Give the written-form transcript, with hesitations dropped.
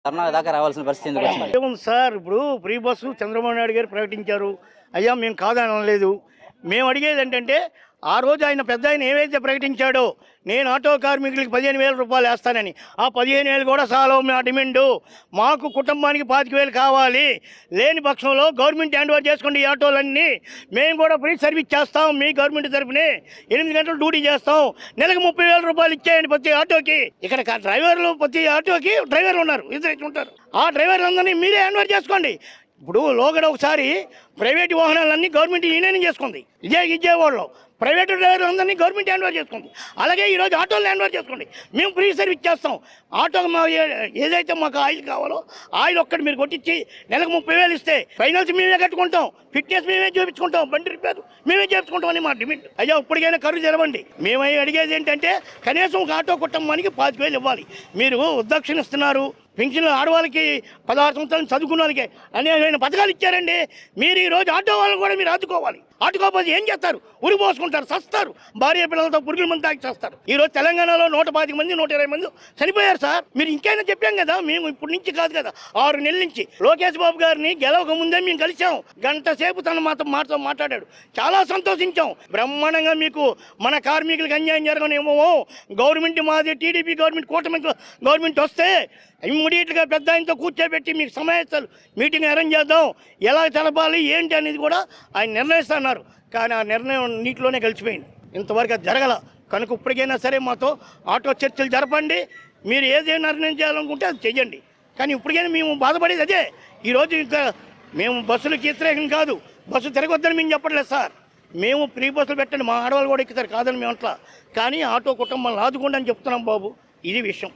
కర్ణాటక దాకా రావాల్సిన పరిస్థితి ఎందుకు వచ్చింది? ఏముంది సార్, ఇప్పుడు ఫ్రీ బస్సు చంద్రబాబు నాయుడు గారు ప్రకటించారు. అయ్యా మేము కాదనలేదు. మేము అడిగేది ఏంటంటే ఆ రోజు ఆయన పెద్ద ఆయన ఏవైతే ప్రకటించాడో నేను ఆటో కార్మికులకి 15,000 రూపాయలు వేస్తానని, ఆ 15,000 కూడా చాలు మా డిమాండు. మాకు కుటుంబానికి 25,000 కావాలి. లేని పక్షంలో గవర్నమెంట్ హ్యాండ్ ఓవర్ చేసుకోండి ఈ ఆటోలన్నీ. మేము కూడా ఫ్రీ సర్వీస్ చేస్తాం. మీ గవర్నమెంట్ తరఫునే 8 గంటలు డ్యూటీ చేస్తాం. నెలకు 30,000 రూపాయలు ఇచ్చేయండి ప్రతి ఆటోకి. ఇక్కడ డ్రైవర్లు ప్రతి ఆటోకి డ్రైవర్లు ఉన్నారు, ఇద్దరు ఉంటారు. ఆ డ్రైవర్లందరినీ మీరే హ్యాండ్ ఓవర్ చేసుకోండి. ఇప్పుడు లోగడ ఒకసారి ప్రైవేటు వాహనాలన్నీ గవర్నమెంట్ యూనియన్ చేసుకుంది. విజయవాడలో ప్రైవేటు డ్రైవర్లందరినీ గవర్నమెంట్ హ్యాండ్ ఓవర్ చేసుకుంది. అలాగే ఈరోజు ఆటోలు హ్యాండ్ ఓవర్ చేసుకోండి. మేము ఫ్రీ సర్వీస్ చేస్తాం. ఆటో ఏదైతే మాకు ఆయిల్ కావాలో ఆయిల్ ఒక్కటి మీరు కొట్టించి నెలకు 30,000 ఇస్తే ఫైనాన్స్ మేమే కట్టుకుంటాం, ఫిట్నెస్ మేమే చూపించుకుంటాం, బండి రిపేర్ మేమే చేపించుకుంటాం అని మా డిమాండ్. అయ్యా ఇప్పటికైనా కరువు తెరవండి. మేము అడిగేది ఏంటంటే కనీసం ఒక ఆటో కుటుంబానికి 25,000 ఇవ్వాలి. మీరు ఉద్దక్షణ ఇస్తున్నారు. పెన్షన్లు ఆడవాళ్ళకి 16 సంవత్సరాలు చదువుకున్న వాళ్ళకి అనేకమైన పథకాలు ఇచ్చారండి. మీరు ఈరోజు ఆటో వాళ్ళని కూడా మీరు ఆదుకోవాలి. ఆటుకోకపోతే ఏం చేస్తారు? ఉరి పోసుకుంటారు, చస్తారు. భార్య పిల్లలతో పురుగుల మంది తాగి చేస్తారు. ఈరోజు తెలంగాణలో 125 మంది 120 మంది చనిపోయారు సార్. మీరు ఇంకైనా చెప్పాం కదా, మేము ఇప్పటి నుంచి కాదు కదా, 6 నెలల నుంచి. లోకేష్ బాబు గారిని గెలవక ముందే మేము కలిసాం. గంట సేపు తన మాతో మాట్లాడాడు. చాలా సంతోషించాం. బ్రహ్మాండంగా మీకు మన కార్మికులకు అన్యాయం జరగనేమో, గవర్నమెంట్ మాది టీడీపీ గవర్నమెంట్, కూటమి గవర్నమెంట్ వస్తే ఇమ్మీడియట్గా పెద్ద ఆయనతో కూర్చోబెట్టి మీకు సమావేశాలు మీటింగ్ అరేంజ్ చేద్దాం, ఎలా తెలపాలి ఏంటి అనేది కూడా ఆయన నిర్ణయిస్తున్నారు. కానీ ఆ నిర్ణయం నీటిలోనే కలిసిపోయింది. ఇంతవరకు అది జరగల. కనుక ఇప్పటికైనా సరే మాతో ఆటో చర్చలు జరపండి. మీరు ఏదైనా నిర్ణయం చేయాలనుకుంటే అది చెయ్యండి. కానీ ఇప్పటికైనా మేము బాధపడేది అదే. ఈరోజు ఇంకా మేము బస్సులకు వ్యతిరేకం కాదు, బస్సు తిరగొద్దని మేము చెప్పట్లేదు సార్. మేము ఫ్రీ బస్సులు పెట్టండి, మా ఆడవాళ్ళు కూడా ఎక్కుతారు కాదని మేము అట్లా. కానీ ఆటో కుటుంబాలను ఆదుకోండి అని చెప్తున్నాం బాబు. ఇది విషయం.